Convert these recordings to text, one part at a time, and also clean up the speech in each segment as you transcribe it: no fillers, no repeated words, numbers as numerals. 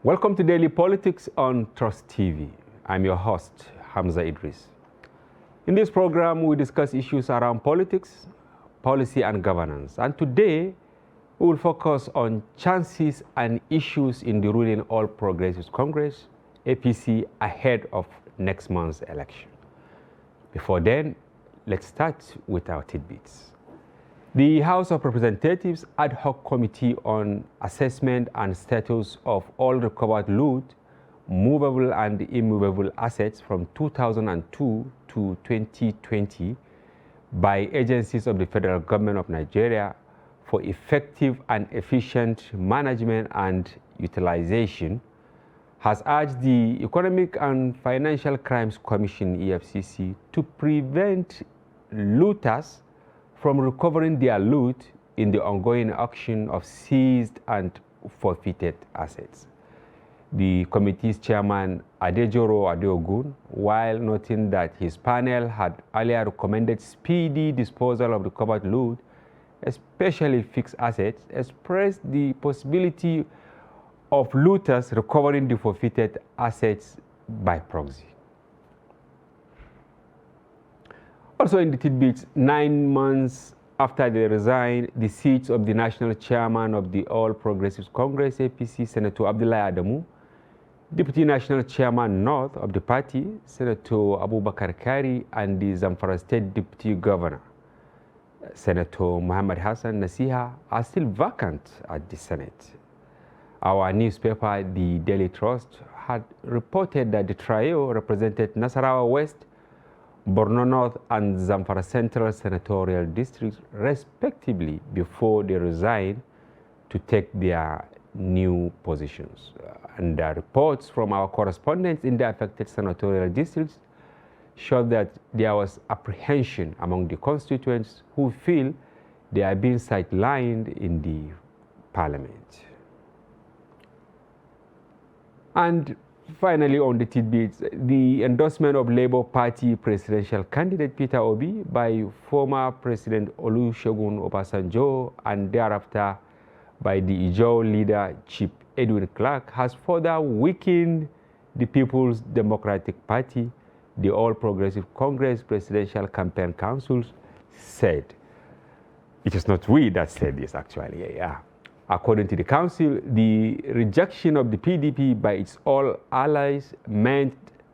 Welcome to Daily Politics on Trust TV. I'm your host, Hamza Idris. In this program, we discuss issues around politics, policy, and governance. And today, we will focus on chances and issues in the ruling All Progressives Congress, APC, ahead of next month's election. Before then, let's start with our tidbits. The House of Representatives Ad Hoc Committee on Assessment and Status of All Recovered Loot, Movable and Immovable Assets from 2002 to 2020 by agencies of the Federal Government of Nigeria for effective and efficient management and utilization has urged the Economic and Financial Crimes Commission, EFCC, to prevent looters from recovering their loot in the ongoing auction of seized and forfeited assets. The committee's chairman, Adejoro Adeogun, while noting that his panel had earlier recommended speedy disposal of recovered loot, especially fixed assets, expressed the possibility of looters recovering the forfeited assets by proxy. Also in the tidbits, 9 months after they resigned, the seats of the national chairman of the All Progressives Congress, APC, Senator Abdullahi Adamu, Deputy National Chairman North of the party, Senator Abubakar Kari, and the Zamfara State Deputy Governor, Senator Muhammad Hassan Nasiha, are still vacant at the Senate. Our newspaper, the Daily Trust, had reported that the trio represented Nasarawa West, Borno North, and Zamfara Central senatorial districts, respectively, before they resigned to take their new positions. And reports from our correspondents in the affected senatorial districts showed that there was apprehension among the constituents who feel they are being sidelined in the parliament. And finally, on the tidbits, the endorsement of Labour Party presidential candidate Peter Obi by former President Olusegun Obasanjo and thereafter by the Ijaw leader Chief Edwin Clark has further weakened the People's Democratic Party, the All Progressive Congress Presidential Campaign Council said. It is not we that said this, actually. Yeah. According to the council, the rejection of the PDP by its all allies meant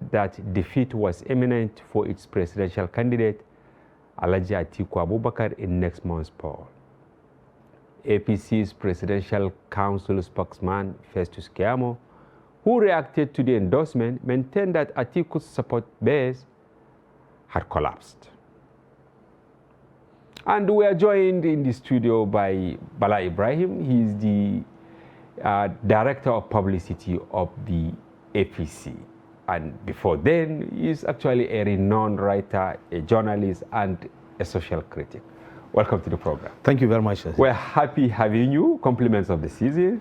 that defeat was imminent for its presidential candidate, Alhaji Atiku Abubakar, in next month's poll. APC's Presidential Council spokesman, Festus Keyamo, who reacted to the endorsement, maintained that Atiku's support base had collapsed. And we are joined in the studio by Bala Ibrahim. He is the Director of Publicity of the APC. And before then, he is actually a renowned writer, a journalist, and a social critic. Welcome to the program. Thank you very much. We're happy having you. Compliments of the season.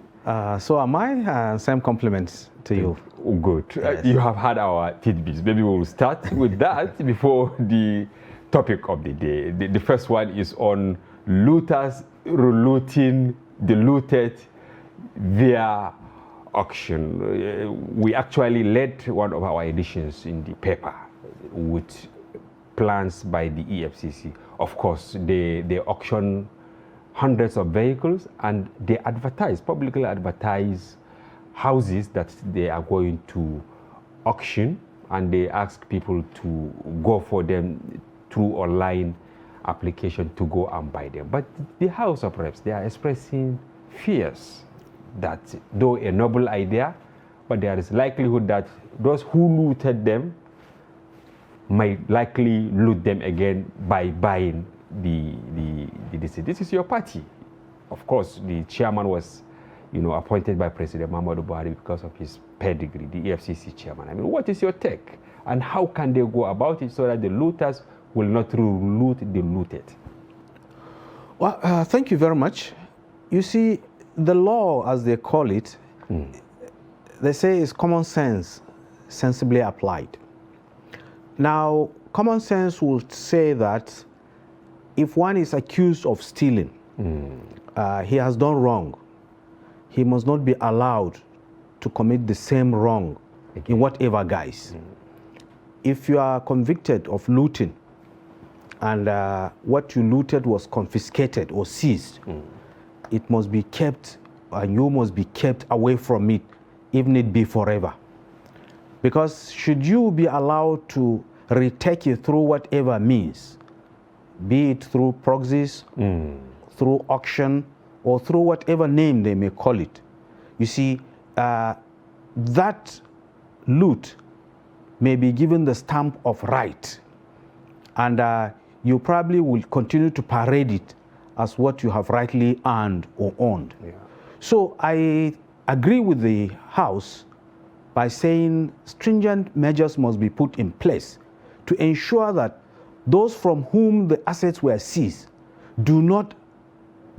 So am I. Same compliments to you. Good. Yes. You have had our tidbits. Maybe we'll start with that before the topic of the day. The first one is on looters relooting the looted via auction. We actually led one of our editions in the paper with plans by the EFCC. Of course, they auction hundreds of vehicles and they publicly advertise houses that they are going to auction, and they ask people to go for them through online application to go and buy them. But the House of Reps, they are expressing fears that though a noble idea, but there is likelihood that those who looted them might likely loot them again by buying the This is your party. Of course, the chairman was, appointed by President Muhammadu Buhari because of his pedigree, the EFCC chairman. I mean, what is your take? And how can they go about it so that the looters will not loot the looted? Well, thank you very much. You see, the law, as they call it, they say is common sense, sensibly applied. Now, common sense would say that if one is accused of stealing, he has done wrong. He must not be allowed to commit the same wrong in whatever guise. If you are convicted of looting and what you looted was confiscated or seized, it must be kept, and you must be kept away from it, even it be forever. Because should you be allowed to retake it through whatever means, be it through proxies, through auction, or through whatever name they may call it, you see, that loot may be given the stamp of right, and you probably will continue to parade it as what you have rightly earned or owned. Yeah. So I agree with the House by saying stringent measures must be put in place to ensure that those from whom the assets were seized do not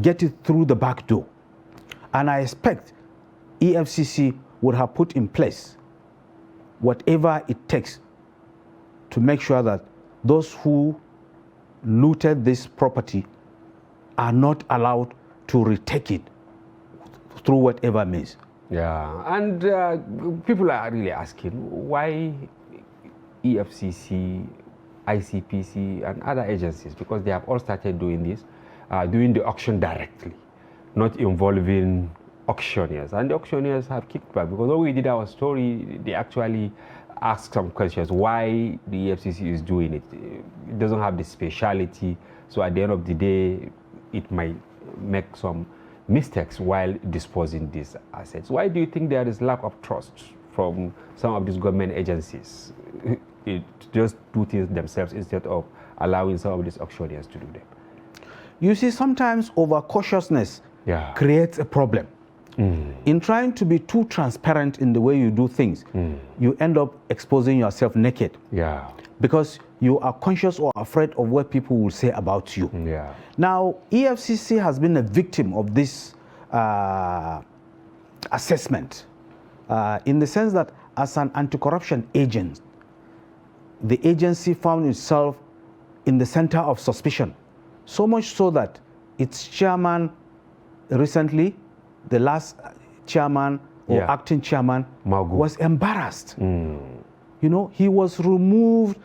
get it through the back door. And I expect EFCC would have put in place whatever it takes to make sure that those who looted this property are not allowed to retake it through whatever means. Yeah, and people are really asking why EFCC, ICPC, and other agencies, because they have all started doing this, doing the auction directly, not involving auctioneers. And the auctioneers have kicked back, because when we did our story, they actually asked some questions why the EFCC is doing it. It doesn't have the speciality, so at the end of the day, it might make some mistakes while disposing these assets. Why do you think there is lack of trust from some of these government agencies to just do things themselves instead of allowing some of these auctioneers to do them? You see, sometimes overcautiousness creates a problem. In trying to be too transparent in the way you do things, you end up exposing yourself naked. Yeah. Because you are conscious or afraid of what people will say about you. Yeah. Now, EFCC has been a victim of this assessment in the sense that as an anti-corruption agent, the agency found itself in the center of suspicion. So much so that its chairman recently, the last chairman or acting chairman, was embarrassed. You know, he was removed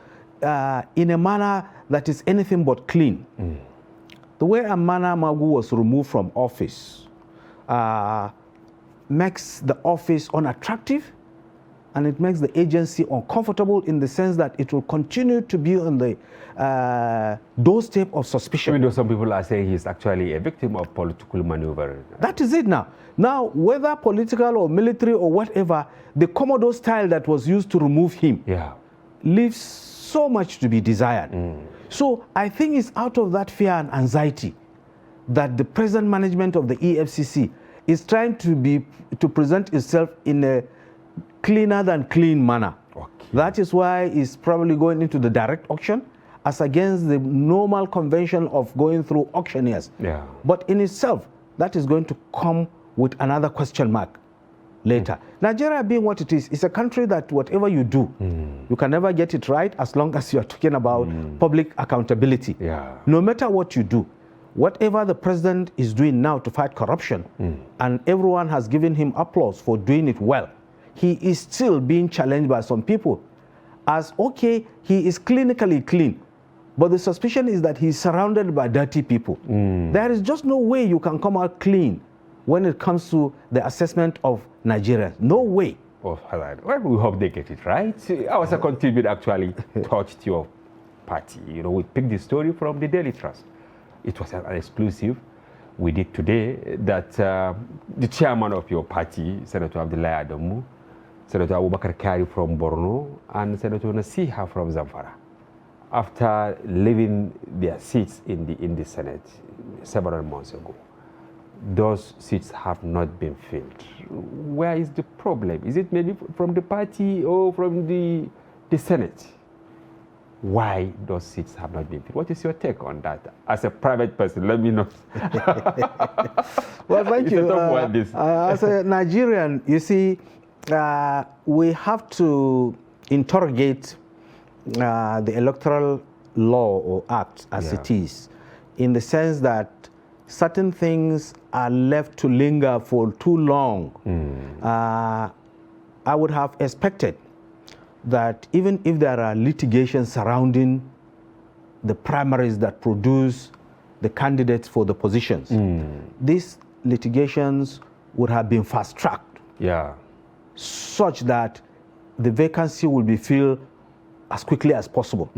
in a manner that is anything but clean. The way Amana Magu was removed from office makes the office unattractive, and it makes the agency uncomfortable in the sense that it will continue to be on the doorstep of suspicion. Even though some people are saying he's actually a victim of political maneuver. That is it now. Now, whether political or military or whatever, the Commodore style that was used to remove him leaves so much to be desired. So I think it's out of that fear and anxiety that the present management of the EFCC is trying to present itself in a cleaner than clean manner. That is why it's probably going into the direct auction as against the normal convention of going through auctioneers. But in itself, that is going to come with another question mark later. Nigeria being what it is a country that whatever you do, you can never get it right as long as you are talking about public accountability. No matter what you do, whatever the president is doing now to fight corruption, and everyone has given him applause for doing it well, he is still being challenged by some people as, okay, he is clinically clean, but the suspicion is that he's surrounded by dirty people. There is just no way you can come out clean when it comes to the assessment of Nigerians. No way. Oh, well, we hope they get it right. Our second tribute actually touched your party. You know, we picked the story from the Daily Trust. It was an exclusive we did today that the chairman of your party, Senator Abdullahi Adamu, Senator Abubakar Kari from Borno, and Senator Nasiha from Zamfara, after leaving their seats in the Senate several months ago, those seats have not been filled. Where is the problem? Is it maybe from the party or from the Senate? Why those seats have not been filled? What is your take on that? As a private person, let me know. Well, thank you. As a Nigerian, you see, we have to interrogate the electoral law or act as it is, in the sense that certain things are left to linger for too long. I would have expected that even if there are litigations surrounding the primaries that produce the candidates for the positions, these litigations would have been fast-tracked, such that the vacancy will be filled as quickly as possible.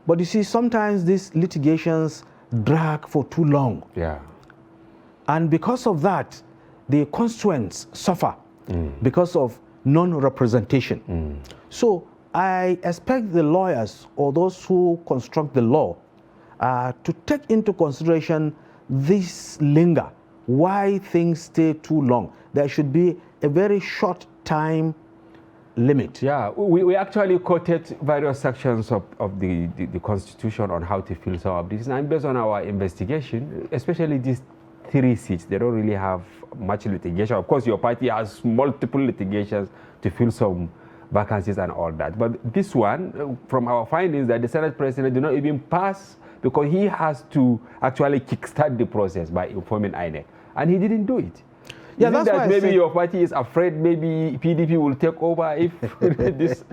But you see, sometimes these litigations drag for too long. And because of that, the constituents suffer because of non-representation. So I expect the lawyers or those who construct the law to take into consideration this linger, why things stay too long. There should be a very short time limit. We actually quoted various sections of the Constitution on how to fill some of these. And based on our investigation, especially these 3 seats, they don't really have much litigation. Of course, your party has multiple litigations to fill some vacancies and all that. But this one, from our findings, that the Senate President did not even pass because he has to actually kickstart the process by informing INEC. And he didn't do it. Yeah, that's that why maybe your party is afraid maybe PDP will take over if this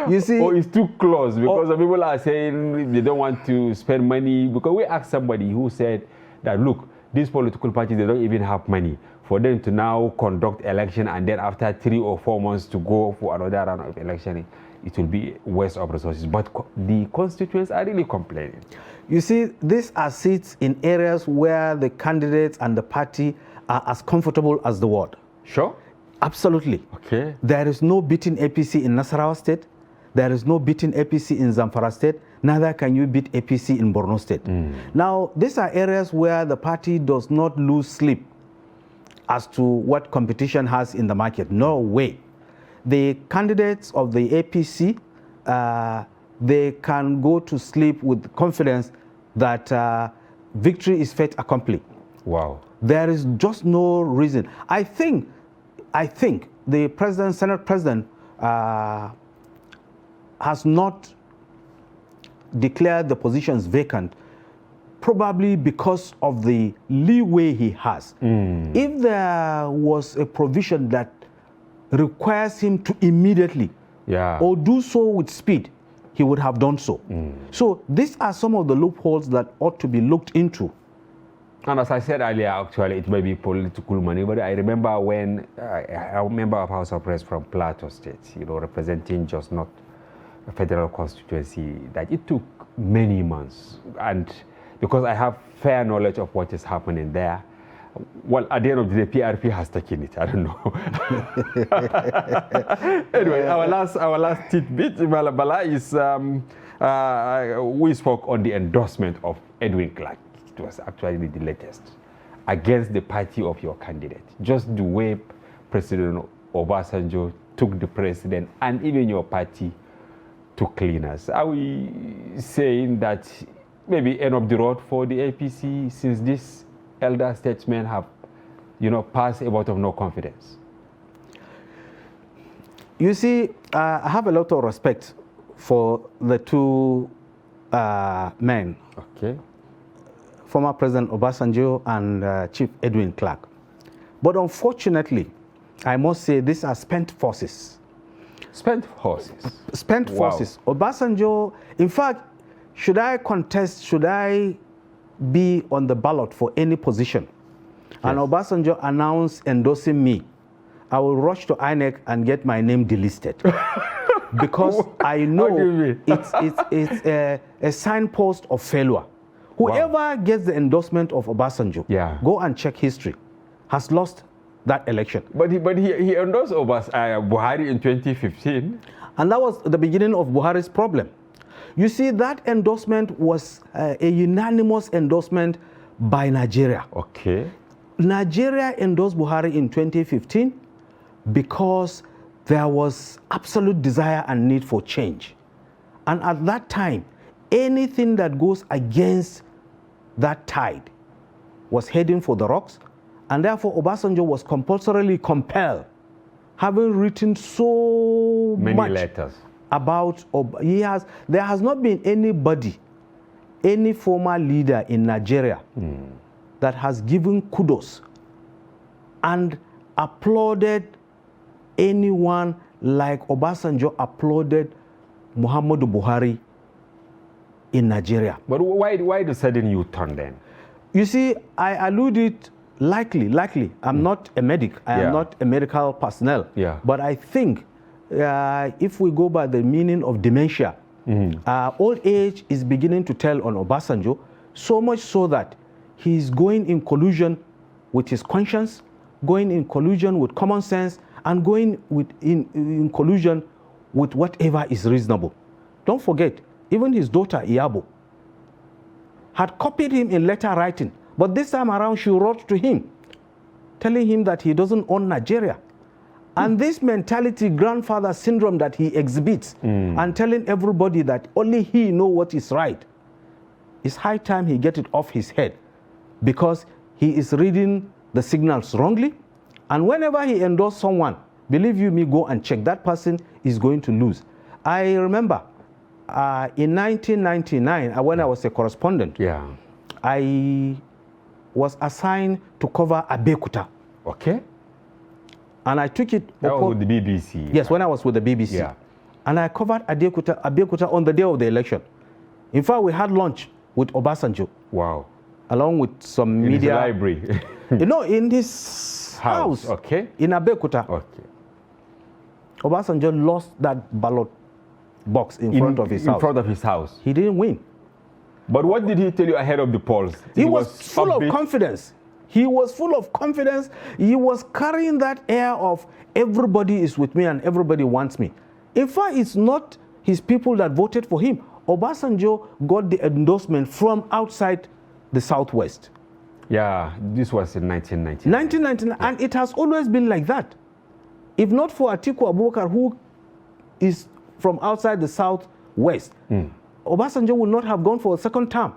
you see, or it's too close, because some people are saying they don't want to spend money. Because we asked somebody who said that, look, these political parties, they don't even have money for them to now conduct election, and then after 3 or 4 months to go for another round of election, it will be waste of resources. But the constituents are really complaining. You see, these are seats in areas where the candidates and the party are as comfortable as the ward. Sure? Absolutely. Okay. There is no beating APC in Nasarawa State. There is no beating APC in Zamfara State. Neither can you beat APC in Borno State. Now, these are areas where the party does not lose sleep as to what competition has in the market. No way. The candidates of the APC, they can go to sleep with confidence that victory is fate accomplished. Wow. There is just no reason. I think the president, Senate President, has not declared the positions vacant, probably because of the leeway he has. If there was a provision that requires him to immediately or do so with speed, he would have done so. So these are some of the loopholes that ought to be looked into. And as I said earlier, actually, it may be political money, but I remember when a member of House of Reps from Plateau State, representing just not a federal constituency, that it took many months. And because I have fair knowledge of what is happening there, well, at the end of the day, PRP has taken it. I don't know. Anyway, our last tidbit, Bala, is we spoke on the endorsement of Edwin Clark. It was actually the latest against the party of your candidate. Just the way President Obasanjo took the president and even your party to cleaners. Are we saying that maybe end of the road for the APC since this elder statesmen have, passed a vote of no confidence? You see, I have a lot of respect for the two men. Okay. Former President Obasanjo and Chief Edwin Clark. But unfortunately, I must say these are spent forces. Spent forces? Spent forces. Obasanjo, in fact, should I contest, should I be on the ballot for any position, and Obasanjo announced endorsing me, I will rush to INEC and get my name delisted. Because I know it's a signpost of failure. Whoever gets the endorsement of Obasanjo, go and check history, has lost that election. But he endorsed Buhari in 2015. And that was the beginning of Buhari's problem. You see, that endorsement was a unanimous endorsement by Nigeria. Okay. Nigeria endorsed Buhari in 2015 because there was absolute desire and need for change. And at that time, anything that goes against that tide was heading for the rocks, and therefore Obasanjo was compulsorily compelled, having written so many letters about, there has not been anybody, any former leader in Nigeria that has given kudos and applauded anyone like Obasanjo applauded Muhammadu Buhari in Nigeria. But why the sudden U-turn then? You see, I alluded likely. I'm not a medic. I am not a medical personnel. Yeah. But I think if we go by the meaning of dementia, old age is beginning to tell on Obasanjo, so much so that he's going in collusion with his conscience, going in collusion with common sense, and going in collusion with whatever is reasonable. Don't forget, even his daughter, Iyabo, had copied him in letter writing. But this time around, she wrote to him, telling him that he doesn't own Nigeria. And this mentality, grandfather syndrome that he exhibits, and telling everybody that only he knows what is right, it's high time he get it off his head, because he is reading the signals wrongly. And whenever he endorses someone, believe you me, go and check, that person is going to lose. I remember in 1999, when I was a correspondent, I was assigned to cover Abeokuta. Okay. And I took it. That was with the BBC. Yes, when I was with the BBC. Yeah. And I covered Abeokuta on the day of the election. In fact, we had lunch with Obasanjo. Wow. Along with some media. In his library. You know, in his house. Okay. In Abeokuta. Okay. Obasanjo lost that ballot box in front of his house. In front of his house. He didn't win. But what did he tell you ahead of the polls? He was full of confidence. He was full of confidence. He was carrying that air of everybody is with me and everybody wants me. In fact, it's not his people that voted for him. Obasanjo got the endorsement from outside the Southwest. Yeah, this was in 1999. 1999, yeah. And it has always been like that. If not for Atiku Abubakar, who is from outside the Southwest, Obasanjo would not have gone for a second term.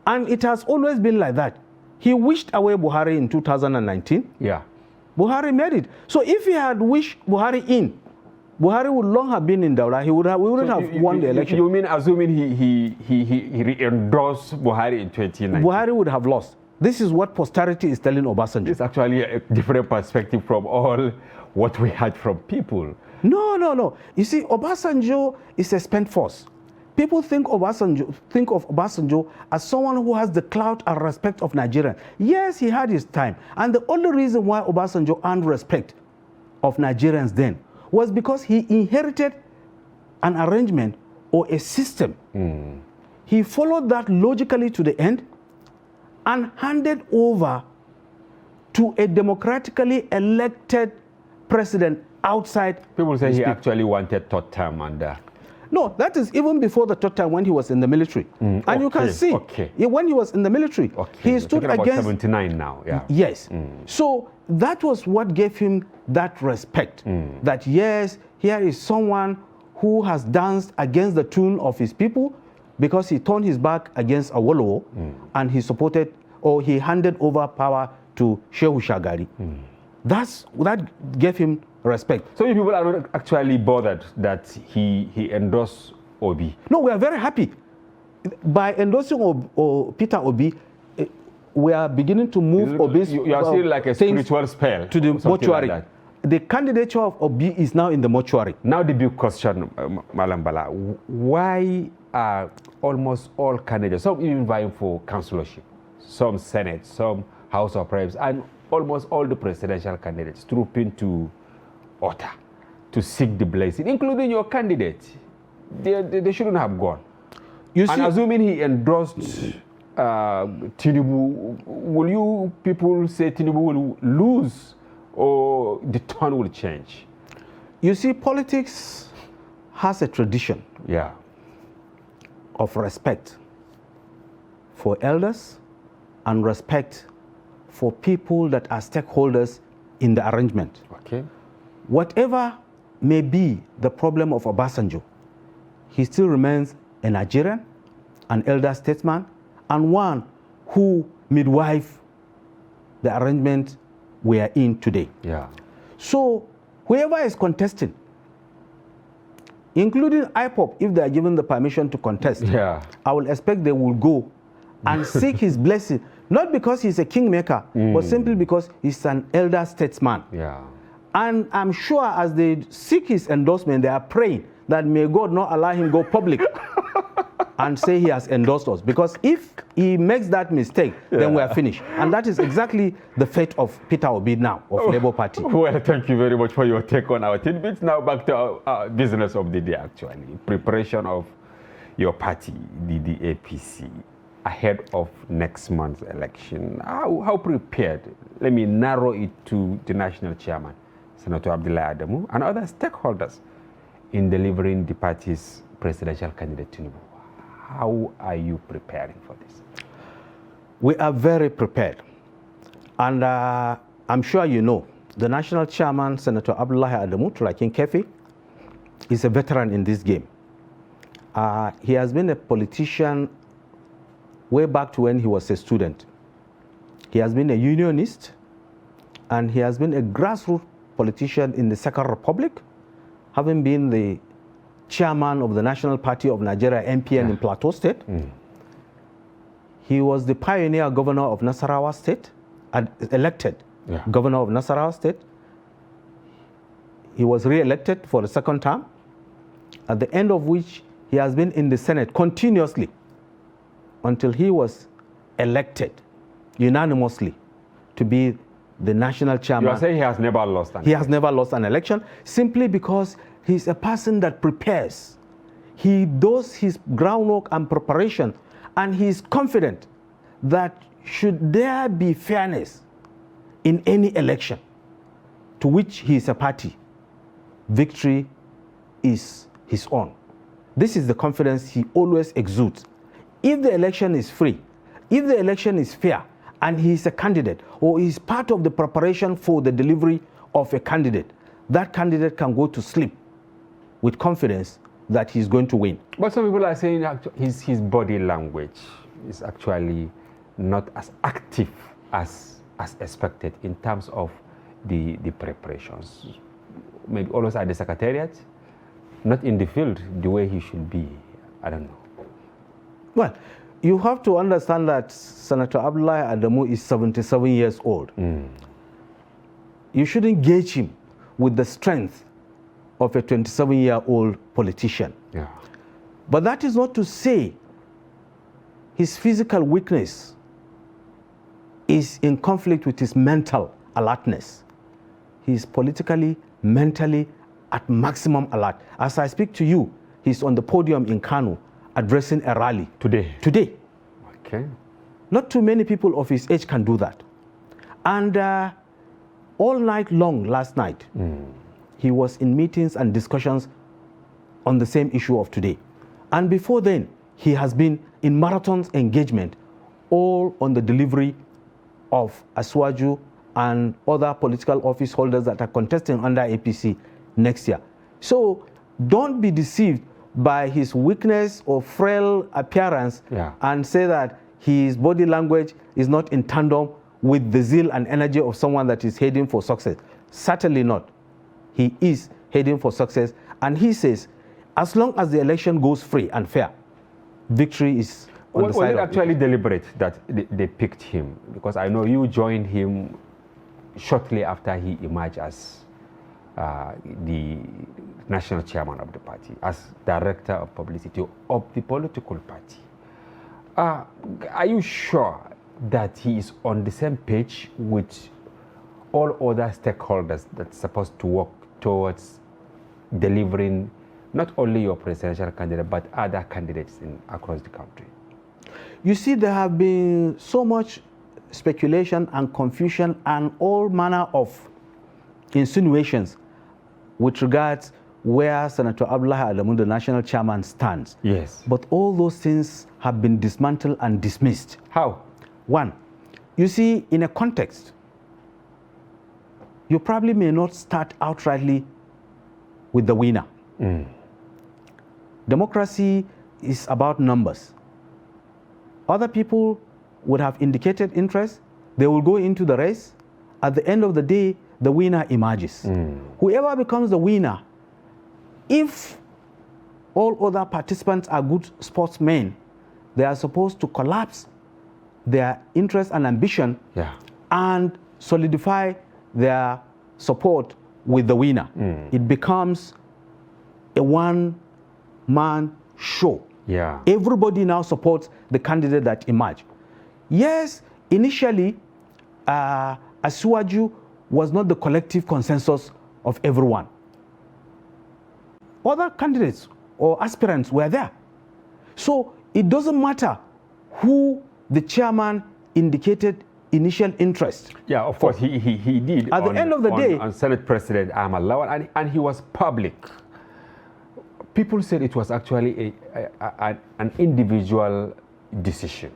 And it has always been like that. He wished away Buhari in 2019. Yeah. Buhari made it. So if he had wished Buhari in, Buhari would long have been in Daura. We wouldn't have won the election. You mean assuming he re-endorsed Buhari in 2019? Buhari would have lost. This is what posterity is telling Obasanjo. It's actually a different perspective from all what we had from people. No. You see, Obasanjo is a spent force. People think of Obasanjo as someone who has the clout and respect of Nigerians. Yes, he had his time. And the only reason why Obasanjo earned respect of Nigerians then was because he inherited an arrangement or a system. He followed that logically to the end and handed over to a democratically elected president outside. People say he actually wanted third term under. No, that is even before the third time when he was in the military. And you can see, when he was in the military, he stood against... About 79 now, yeah. Yes. So that was what gave him that respect. That yes, here is someone who has danced against the tune of his people because he turned his back against Awolowo and he supported, or he handed over power to Shehu Shagari. That gave him respect. So you people are not actually bothered that he endorsed Obi? No, we are very happy. By endorsing Peter Obi, we are beginning to move Obi's... You are still like a spiritual spell. To the mortuary. Like the candidature of Obi is now in the mortuary. Now the big question, Malambala, why are almost all candidates, some even vying for councillorship, some Senate, some House of Reps, and almost all the presidential candidates trooping to Ota to seek the blessing, including your candidate? They shouldn't have gone. You see, and assuming he endorsed Tinubu, will you people say Tinubu will lose or the tone will change? You see, politics has a tradition of respect for elders and respect for people that are stakeholders in the arrangement. Okay. Whatever may be the problem of Obasanjo, he still remains a Nigerian, an elder statesman, and one who midwife the arrangement we are in today. Yeah. So whoever is contesting, including IPOP, if they are given the permission to contest, I will expect they will go and seek his blessing, not because he's a kingmaker, but simply because he's an elder statesman. Yeah. And I'm sure as they seek his endorsement, they are praying that may God not allow him go public and say he has endorsed us. Because if he makes that mistake, then we are finished. And that is exactly the fate of Peter Obi now, of Labour Party. Well, thank you very much for your take on our tidbits. Now back to our business of the day, actually. Preparation of your party, the APC, ahead of next month's election. How prepared? Let me narrow it to the national chairman, Senator Abdullahi Adamu, and other stakeholders in delivering the party's presidential candidate, Tinubu. How are you preparing for this? We are very prepared. And I'm sure you know, the national chairman, Senator Abdullahi Adamu Turakin Kefi, is a veteran in this game. He has been a politician way back to when he was a student. He has been a unionist, and he has been a grassroots politician in the Second Republic, having been the chairman of the National Party of Nigeria, NPN, in Plateau State. He was the pioneer governor of Nasarawa State, elected governor of Nasarawa State. He was re-elected for the second term, at the end of which he has been in the Senate continuously until he was elected unanimously to be the national chairman. You are saying he has never lost an election? He has never lost an election, simply because he's a person that prepares. He does his groundwork and preparation, and he's confident that should there be fairness in any election to which he is a party, victory is his own. This is the confidence he always exudes. If the election is free, if the election is fair, and he is a candidate, or is part of the preparation for the delivery of a candidate, that candidate can go to sleep with confidence that he's going to win. But some people are saying his body language is actually not as active as expected in terms of the preparations. Maybe always at the secretariat, not in the field the way he should be. I don't know. Well, you have to understand that Senator Abdullahi Adamu is 77 years old. You shouldn't gauge him with the strength of a 27-year-old politician. But that is not to say his physical weakness is in conflict with his mental alertness. He is politically, mentally at maximum alert. As I speak to you, he's on the podium in Kano addressing a rally. Today? Today. Okay. Not too many people of his age can do that. And all night long last night, he was in meetings and discussions on the same issue of today. And before then, he has been in marathon engagement, all on the delivery of Aswaju and other political office holders that are contesting under APC next year. So don't be deceived by his weakness or frail appearance and say that his body language is not in tandem with the zeal and energy of someone that is heading for success. Certainly not. He is heading for success, and he says, as long as the election goes free and fair, victory is on the side of it. Was it actually deliberate that they picked him? Because I know you joined him shortly after he emerged as the national chairman of the party, as director of publicity of the political party. Are you sure that he is on the same page with all other stakeholders that's supposed to work towards delivering not only your presidential candidate, but other candidates across the country? You see, there have been so much speculation and confusion and all manner of insinuations with regards where Senator Abdullahi Adamu, the national chairman, stands. Yes. But all those things have been dismantled and dismissed. How? One, you see, in a context, you probably may not start outrightly with the winner. Democracy is about numbers. Other people would have indicated interest. They will go into the race. At the end of the day, the winner emerges. Whoever becomes the winner, if all other participants are good sportsmen, they are supposed to collapse their interest and ambition and solidify their support with the winner. It becomes a one-man show. Yeah. Everybody now supports the candidate that emerged. Yes, initially, Asiwaju was not the collective consensus of everyone. Other candidates or aspirants were there. So it doesn't matter who the chairman indicated initial interest. Yeah, of course, he did. At the end of the day, on Senate President Ahmad Lawan, and he was public. People said it was actually an individual decision.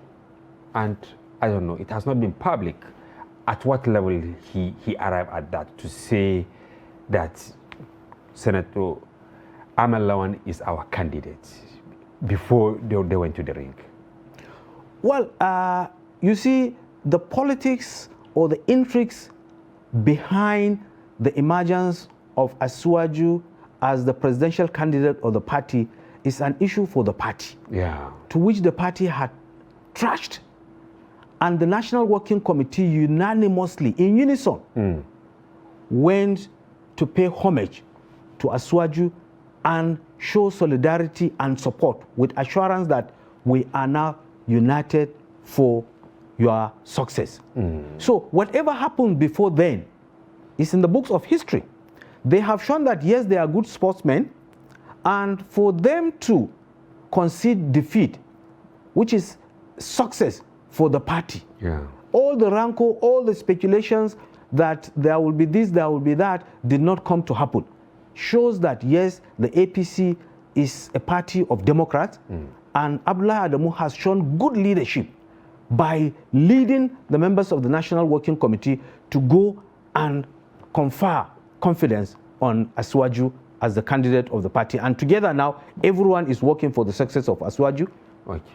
And I don't know, it has not been public. At what level he arrived at that to say that Senator Ahmad Lawan is our candidate before they went to the ring? Well, you see, the politics or the intrigues behind the emergence of Asiwaju as the presidential candidate of the party is an issue for the party, to which the party had trashed. And the National Working Committee unanimously, in unison, went to pay homage to Asiwaju and show solidarity and support with assurance that we are now united for your success. So whatever happened before then is in the books of history. They have shown that, yes, they are good sportsmen, and for them to concede defeat, which is success for the party. All the rancor, all the speculations that there will be this, there will be that, did not come to happen. Shows that, yes, the APC is a party of Democrats, and Abdullah Adamu has shown good leadership by leading the members of the National Working Committee to go and confer confidence on Asiwaju as the candidate of the party. And together now, everyone is working for the success of Asiwaju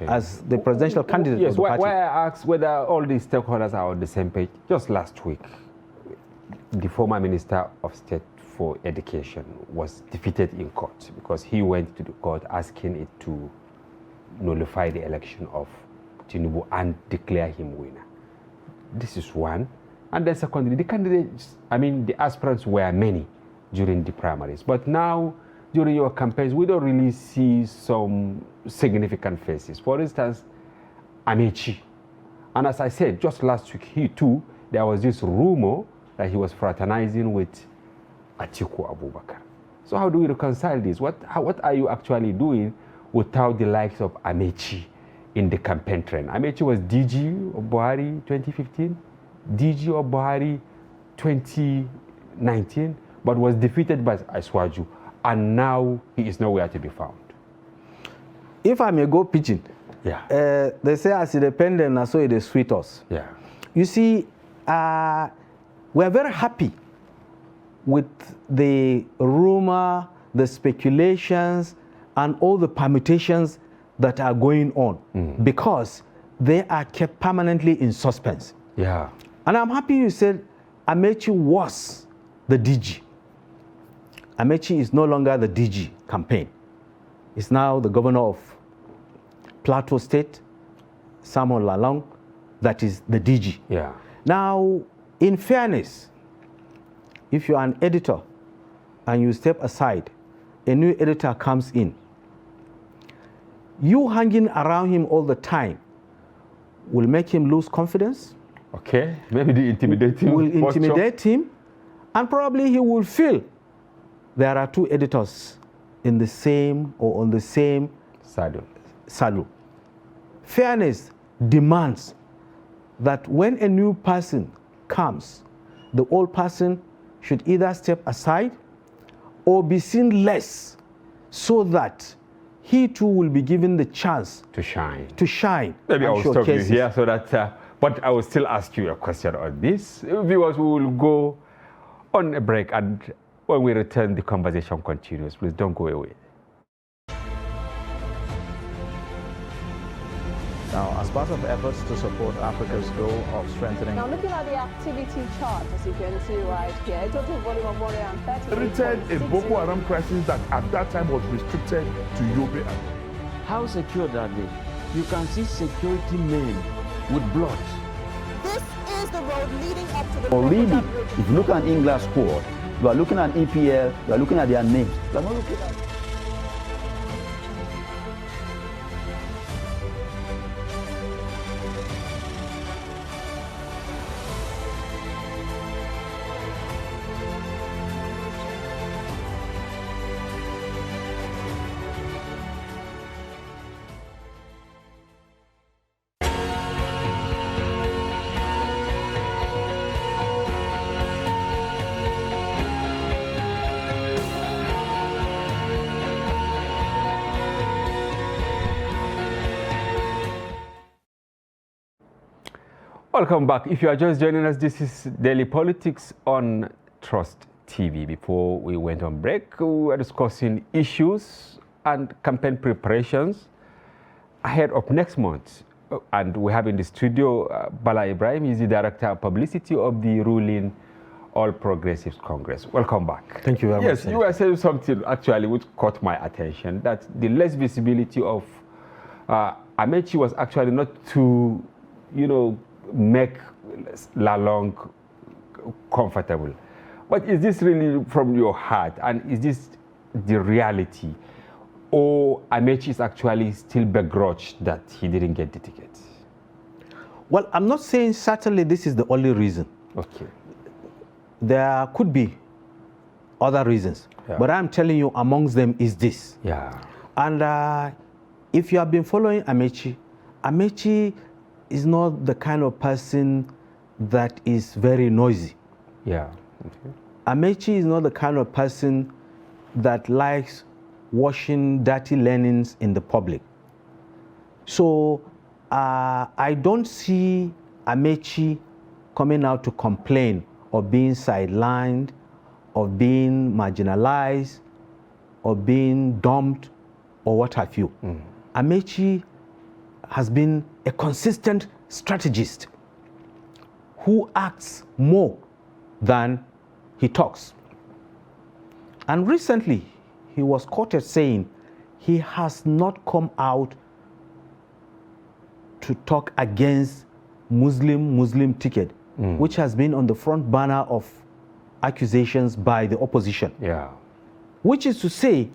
as the presidential candidate of the party. Why I asked whether all these stakeholders are on the same page, just last week, the former Minister of State for Education was defeated in court because he went to the court asking it to nullify the election of Tinubu and declare him winner. This is one. And then secondly, the candidates, the aspirants were many during the primaries. But now, during your campaigns, we don't really see some significant faces. For instance, Amechi. And as I said, just last week, there was this rumor that he was fraternizing with Atiku Abubakar. So how do we reconcile this? What are you actually doing without the likes of Amechi in the campaign trend? Amechi was DG of Buhari 2015, DG of Buhari 2019, but was defeated by Asiwaju, and now he is nowhere to be found. If I may go pitching, they say as it dependent, and so it is sweet us. You see, we are very happy with the rumor, the speculations, and all the permutations that are going on because they are kept permanently in suspense. And I'm happy you said Amechi was the DG. Amechi is no longer the DG campaign. He's now the governor of Plateau State, Samuel Lalong, that is the DG. Now, in fairness, if you're an editor and you step aside, a new editor comes in, you hanging around him all the time will make him lose confidence. Maybe the intimidating will intimidate him, and probably he will feel there are two editors in the same or on the same saddle. Fairness demands that when a new person comes, the old person should either step aside or be seen less, so that he too will be given the chance to shine. Maybe I will stop you here so that, but I will still ask you a question on this. Viewers, we will go on a break, and when we return, the conversation continues. Please don't go away. Now, as part of efforts to support Africa's goal of strengthening... Now, looking at the activity chart, as you can see right here, a total volume of 130... Created a Boko Haram crisis that at that time was restricted to Yobe. How secured are they? You can see security men with blood. This is the road leading up to the... If you look at England's squad, You are looking at EPL, you are looking at their names. You are not looking at... Welcome back. If you are just joining us, this is Daily Politics on Trust TV. Before we went on break, we were discussing issues and campaign preparations ahead of next month. And we have in the studio Bala Ibrahim. He's the Director of Publicity of the ruling All Progressives Congress. Welcome back. Thank you very much. Yes, you were saying something actually which caught my attention, that the less visibility of Amechi was actually not to, make Lalong comfortable. But is this really from your heart, and is this the reality? Or Amechi is actually still begrudged that he didn't get the ticket? Well, I'm not saying certainly this is the only reason. Okay. There could be other reasons. Yeah. But I'm telling you, amongst them is this. Yeah. And if you have been following Amechi, Amechi is not the kind of person that is very noisy. Yeah. Okay. Amechi is not the kind of person that likes washing dirty linens in the public. So I don't see Amechi coming out to complain of being sidelined, of being marginalized, or being dumped, or what have you. Amechi has been a consistent strategist who acts more than he talks. And recently, he was quoted saying he has not come out to talk against Muslim ticket, which has been on the front burner of accusations by the opposition. Yeah. Which is to say,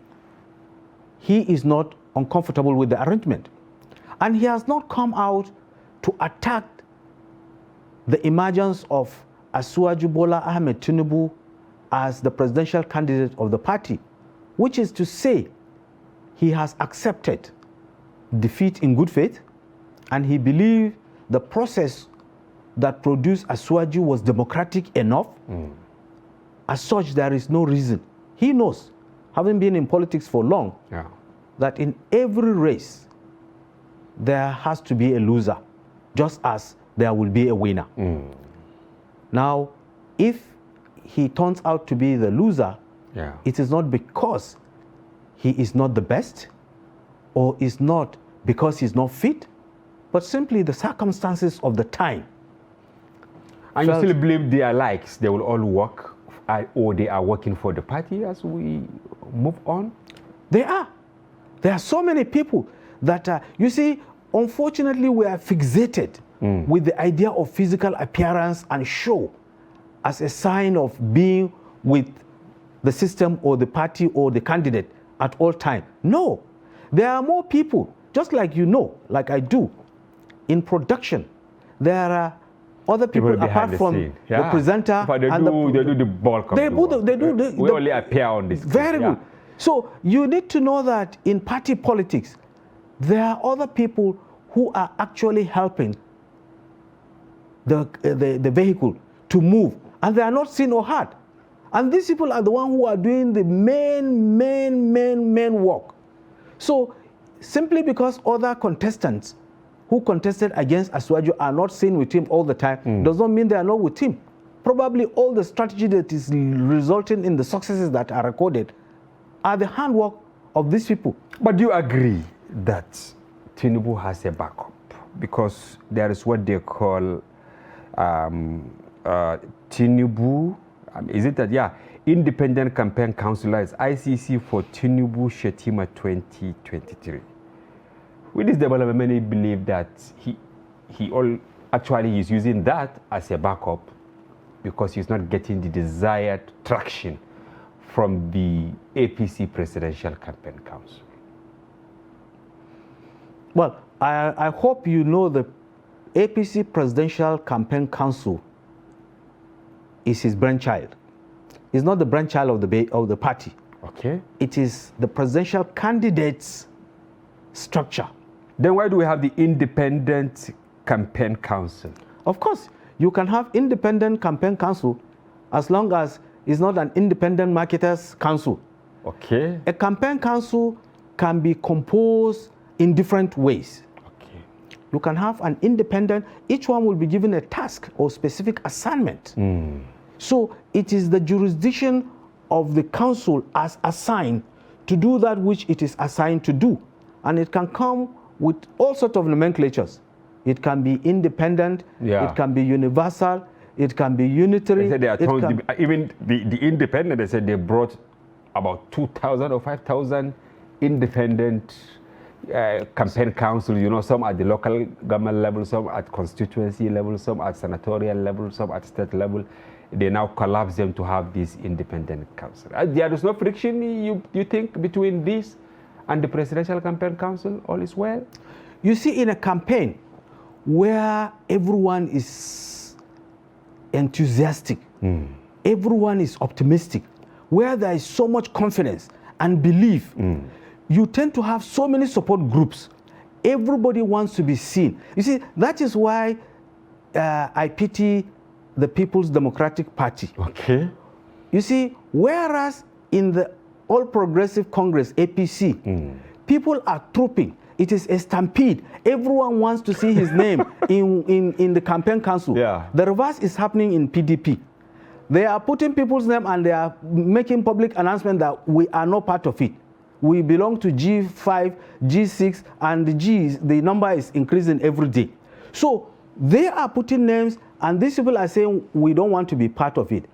he is not uncomfortable with the arrangement. And he has not come out to attack the emergence of Asiwaju Bola Ahmed Tinubu as the presidential candidate of the party, which is to say, he has accepted defeat in good faith, and he believed the process that produced Asiwaju was democratic enough. As such, there is no reason. He knows, having been in politics for long, that in every race, there has to be a loser, just as there will be a winner. Now, if he turns out to be the loser, it is not because he is not the best, or is not because he's not fit, but simply the circumstances of the time. And you still believe they are likes, they will all work, or they are working for the party as we move on? They are. There are so many people that, you see, unfortunately, we are fixated with the idea of physical appearance and show as a sign of being with the system or the party or the candidate at all time. No, there are more people, just like like I do, in production. There are other people apart from the presenter. But they do the bulk of the work. We only appear on this. Very good. So you need to know that in party politics, there are other people who are actually helping the vehicle to move, and they are not seen or heard. And these people are the ones who are doing the main work. So simply because other contestants who contested against Asiwaju are not seen with him all the time, does not mean they are not with him. Probably all the strategy that is resulting in the successes that are recorded are the handwork of these people. But do you agree that Tinubu has a backup? Because there is what they call Tinubu, is it that, Independent Campaign Councillors, ICC for Tinubu Shetima 2023. With this development, many believe that he actually is using that as a backup because he's not getting the desired traction from the APC Presidential Campaign Council? Well, I hope you know the APC Presidential Campaign Council is his brainchild. It's not the brainchild of the party. Okay. It is the presidential candidate's structure. Then why do we have the Independent Campaign Council? Of course, you can have independent campaign council as long as it's not an independent marketers council. Okay. A campaign council can be composed in different ways. Okay. You can have an independent, each one will be given a task or specific assignment. So it is the jurisdiction of the council as assigned to do that which it is assigned to do. And it can come with all sorts of nomenclatures. It can be independent, it can be universal, it can be unitary. They said they are even the independent, they said they brought about 2,000 or 5,000 independent campaign councils, you know, some at the local government level, some at constituency level, some at senatorial level, some at state level. They now collapse them to have this independent council. There is no friction, you think, between this and the Presidential Campaign Council? All is well? You see, in a campaign where everyone is enthusiastic, everyone is optimistic, where there is so much confidence and belief, you tend to have so many support groups. Everybody wants to be seen. You see, that is why I pity the People's Democratic Party. Okay. You see, whereas in the All Progressive Congress, APC, people are trooping. It is a stampede. Everyone wants to see his name in the campaign council. Yeah. The reverse is happening in PDP. They are putting people's name and they are making public announcement that we are not part of it. We belong to G5, G6, and the number is increasing every day. So they are putting names, and these people are saying we don't want to be part of it.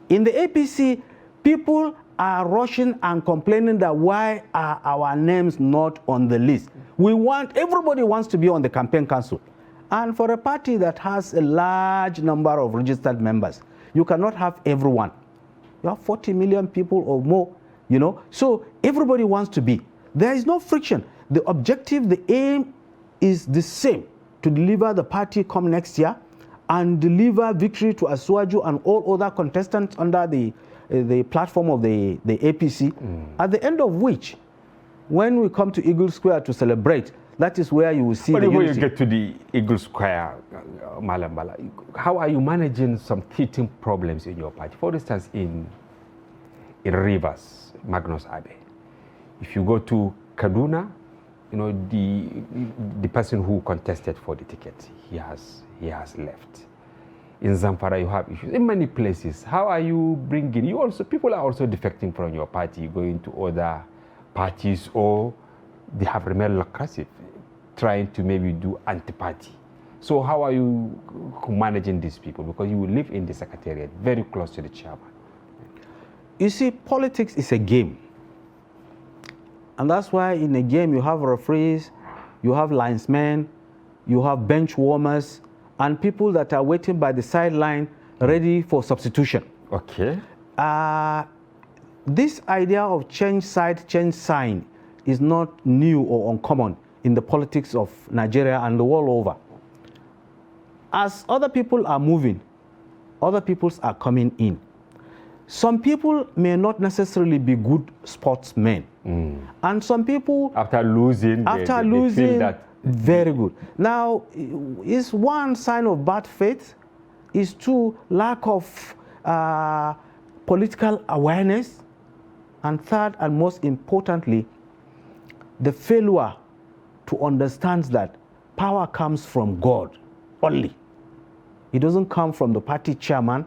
In the APC, people are rushing and complaining that why are our names not on the list? Everybody wants to be on the campaign council. And for a party that has a large number of registered members, you cannot have everyone. You have 40 million people or more, you know. So everybody wants to be. There is no friction. The objective, the aim is the same, to deliver the party come next year and deliver victory to Asuaju and all other contestants under the platform of the APC, at the end of which, when we come to Eagle Square to celebrate, that is where you will see the unity. When you get to the Eagle Square, Malambala, how are you managing some teething problems in your party? For instance, in Rivers, Magnus Abe, if you go to Kaduna, you know, the person who contested for the ticket, he has left. In Zamfara, you have issues. In many places, how are you bringing? People are also defecting from your party, going to other parties, or they have remained locative, trying to maybe do anti-party. So how are you managing these people? Because you live in the secretariat, very close to the chairman. You see, politics is a game. And that's why in a game you have referees, you have linesmen, you have bench warmers, and people that are waiting by the sideline ready for substitution. Okay. This idea of change side, change sign is not new or uncommon in the politics of Nigeria and the world over. As other people are moving, other peoples are coming in. Some people may not necessarily be good sportsmen. And some people, after losing, they feel that very good. Now, is one sign of bad faith, is two, lack of political awareness, and third, and most importantly, the failure to understand that power comes from God only. It doesn't come from the party chairman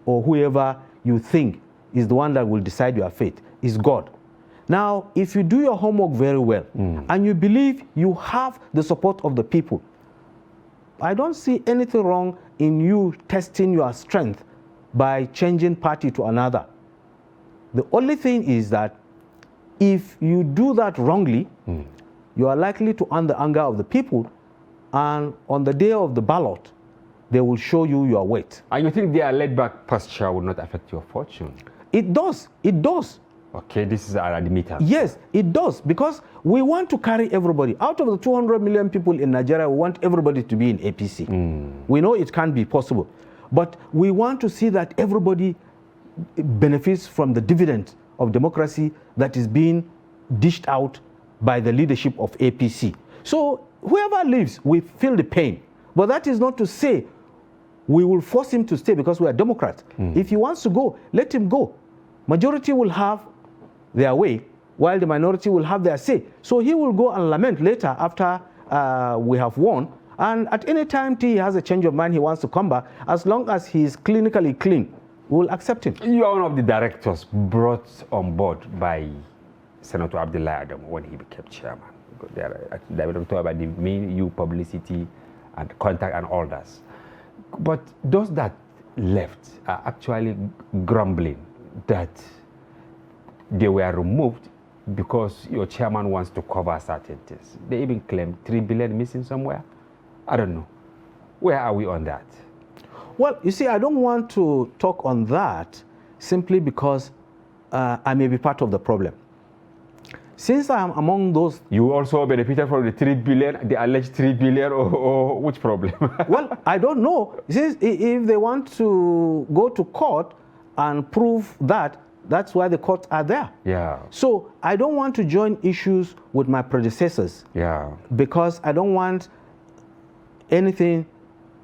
or whoever you think is the one that will decide your fate. It's God. Now, if you do your homework very well and you believe you have the support of the people, I don't see anything wrong in you testing your strength by changing party to another. The only thing is that if you do that wrongly, you are likely to earn the anger of the people, and on the day of the ballot, they will show you your weight. And you think their laid-back posture will not affect your fortune? It does. It does. Okay, this is an admittance. Yes, it does, because we want to carry everybody. Out of the 200 million people in Nigeria, we want everybody to be in APC. We know it can't be possible, but we want to see that everybody benefits from the dividend of democracy that is being dished out by the leadership of APC. So whoever leaves, we feel the pain. But that is not to say we will force him to stay because we are Democrats. If he wants to go, let him go. Majority will have their way, while the minority will have their say. So he will go and lament later after we have won. And at any time he has a change of mind, he wants to come back, as long as he is clinically clean, we will accept him. You are one of the directors brought on board by Senator Abdullah Adam when he became chairman. They were talking about the main publicity and contact and all that. But those that left are actually grumbling that they were removed because your chairman wants to cover certain things. They even claim 3 billion missing somewhere. I don't know. Where are we on that? Well, you see, I don't want to talk on that simply because I may be part of the problem. Since I am among those... You also benefited from the 3 billion, the alleged 3 billion, or which problem? Well, I don't know. Since if they want to go to court and prove that, that's why the courts are there. Yeah. So I don't want to join issues with my predecessors. Yeah. Because I don't want anything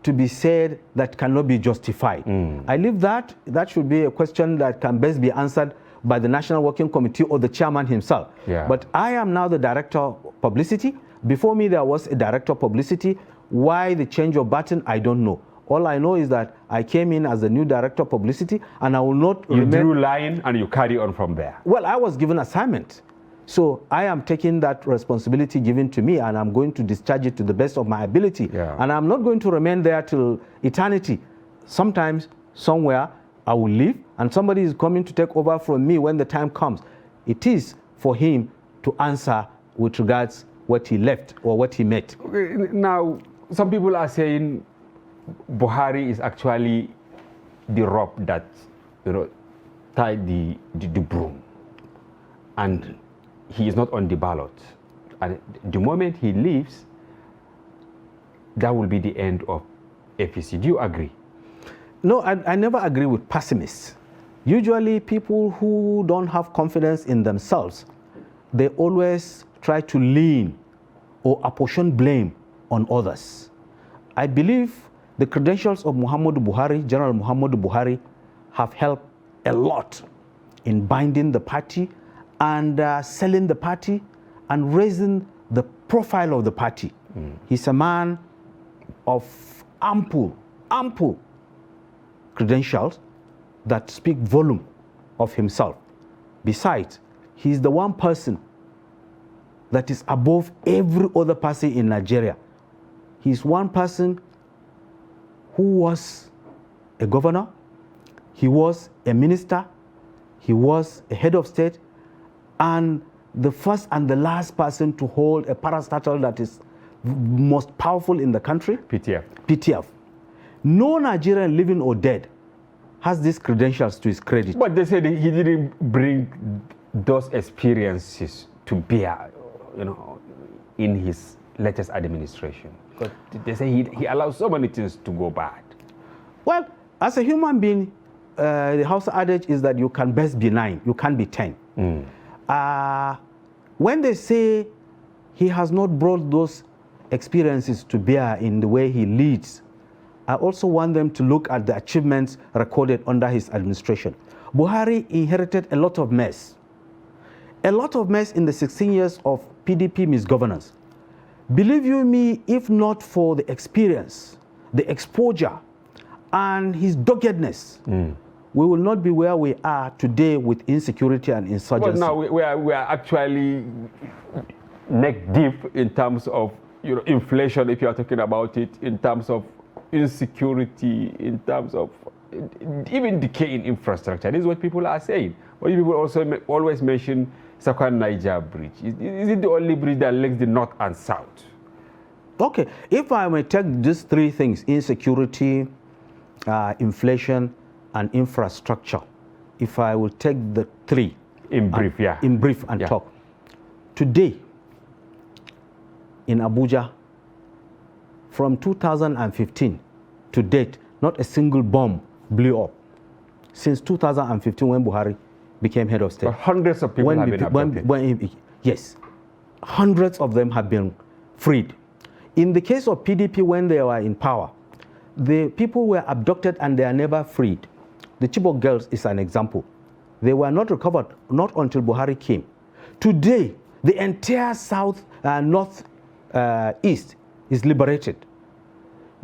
to be said that cannot be justified. I leave that. That should be a question that can best be answered by the National Working Committee or the chairman himself. Yeah. But I am now the director of publicity. Before me, there was a director of publicity. Why the change of button, I don't know. All I know is that I came in as the new director of publicity, and I will not You drew line and you carry on from there. Well, I was given assignment. So I am taking that responsibility given to me, and I'm going to discharge it to the best of my ability. Yeah. And I'm not going to remain there till eternity. Sometimes, somewhere, I will leave, and somebody is coming to take over from me when the time comes. It is for him to answer with regards what he left or what he met. Now, some people are saying Buhari is actually the rope that, tied the broom, and he is not on the ballot. And the moment he leaves, that will be the end of APC. Do you agree? No, I never agree with pessimists. Usually people who don't have confidence in themselves, they always try to lean or apportion blame on others. I believe the credentials of Muhammadu Buhari, General Muhammadu Buhari, have helped a lot in binding the party and selling the party and raising the profile of the party. He's a man of ample credentials that speak volume of himself. Besides, he's the one person that is above every other person in Nigeria. He's one person who was a governor, he was a minister, he was a head of state, and the first and the last person to hold a parastatal that is most powerful in the country. PTF. No Nigerian, living or dead, has these credentials to his credit. But they said he didn't bring those experiences to bear, in his latest administration. But they say he allows so many things to go bad. Well, as a human being, the house adage is that you can best be 9, you can't be 10. When they say he has not brought those experiences to bear in the way he leads, I also want them to look at the achievements recorded under his administration. Buhari inherited a lot of mess. A lot of mess in the 16 years of PDP misgovernance. Believe you me, if not for the experience, the exposure, and his doggedness, we will not be where we are today with insecurity and insurgency. But now we are actually neck deep in terms of inflation, if you are talking about it, in terms of insecurity, in terms of even decay in infrastructure. This is what people are saying. But people also always mention Sakwan Niger Bridge. Is it the only bridge that links the north and south? Okay, if I may take these three things, insecurity, inflation, and infrastructure, if I will take the three in brief, in brief and talk. Today, in Abuja, from 2015 to date, not a single bomb blew up. Since 2015, when Buhari became head of state. But hundreds of people have been abducted. Yes, hundreds of them have been freed. In the case of PDP, when they were in power, the people were abducted and they are never freed. The Chibok girls is an example. They were not recovered, not until Buhari came. Today, the entire north east is liberated.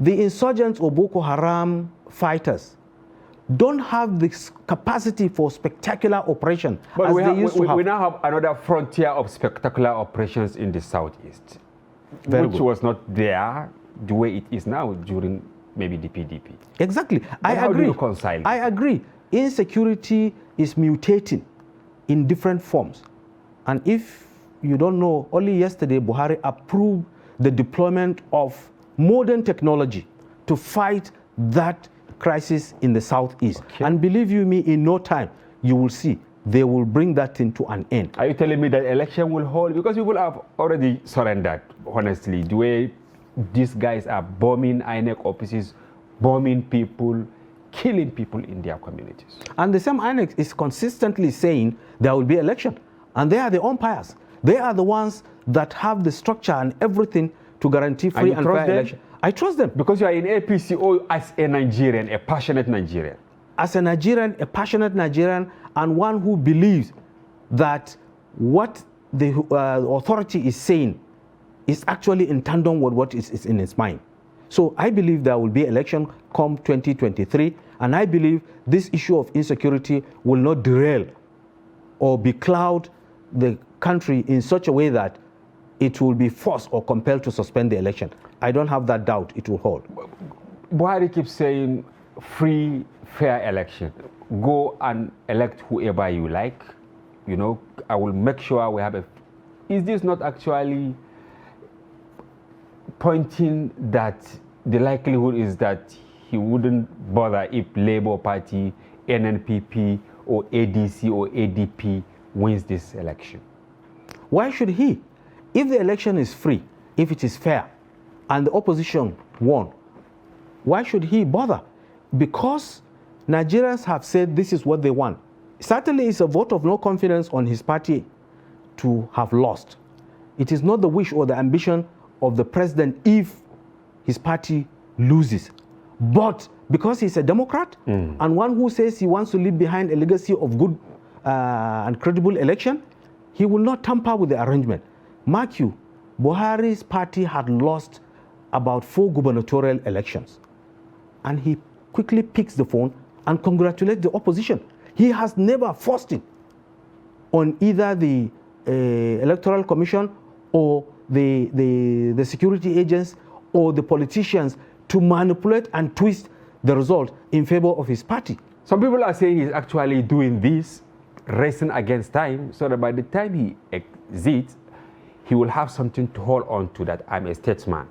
The insurgents or Boko Haram fighters don't have this capacity for spectacular operation but as they used to have. We now have another frontier of spectacular operations in the southeast, which was not there the way it is now during maybe the PDP. Exactly. I agree. How do you reconcile? I agree. Insecurity is mutating in different forms. And if you don't know, only yesterday Buhari approved the deployment of modern technology to fight that crisis in the southeast. Okay. And believe you me, in no time, you will see they will bring that thing to an end. Are you telling me that election will hold? Because people have already surrendered, honestly. The way these guys are bombing INEC offices, bombing people, killing people in their communities. And the same INEC is consistently saying there will be election. And they are the umpires. They are the ones that have the structure and everything to guarantee free and fair election. I trust them. Because you are in APC or as a Nigerian, a passionate Nigerian? As a Nigerian, a passionate Nigerian, and one who believes that what the authority is saying is actually in tandem with what is in its mind. So I believe there will be election come 2023, and I believe this issue of insecurity will not derail or becloud the country in such a way that it will be forced or compelled to suspend the election. I don't have that doubt it will hold. Buhari keeps saying free, fair election. Go and elect whoever you like. You know, I will make sure we have a... Is this not actually pointing that the likelihood is that he wouldn't bother if Labour Party, NNPP, or ADC or ADP wins this election? Why should he? If the election is free, if it is fair, and the opposition won, why should he bother? Because Nigerians have said this is what they want. Certainly it's a vote of no confidence on his party to have lost. It is not the wish or the ambition of the president if his party loses. But because he's a Democrat and one who says he wants to leave behind a legacy of good and credible election, he will not tamper with the arrangement. Mark you, Buhari's party had lost about 4 gubernatorial elections. And he quickly picks the phone and congratulates the opposition. He has never forced it on either the Electoral Commission or the security agents or the politicians to manipulate and twist the result in favor of his party. Some people are saying he's actually doing this, racing against time, so that by the time he exits, he will have something to hold on to, that I'm a statesman.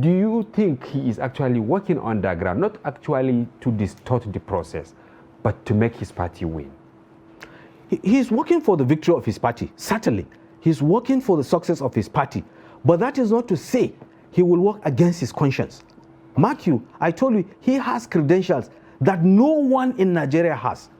Do you think he is actually working on the ground, not actually to distort the process, but to make his party win? He's working for the victory of his party, certainly. He's working for the success of his party. But that is not to say he will work against his conscience. Mark you, I told you, he has credentials that no one in Nigeria has.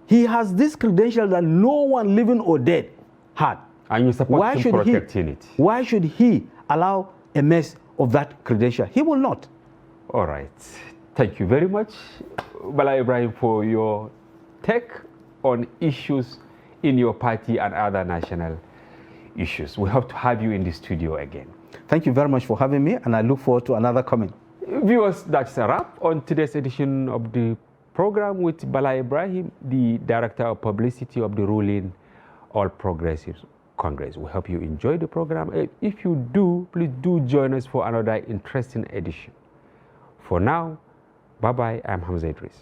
He has this credential that no one living or dead had. And you support him protecting it. Why should he allow a mess of that credential? He will not. All right. Thank you very much, Bala Ibrahim, for your take on issues in your party and other national issues. We hope to have you in the studio again. Thank you very much for having me, and I look forward to another comment. Viewers, that's a wrap on today's edition of the program with Bala Ibrahim, the Director of Publicity of the ruling All Progressives Congress. We hope you enjoy the program. If you do, please do join us for another interesting edition. For now, bye-bye. I'm Hamza Idris.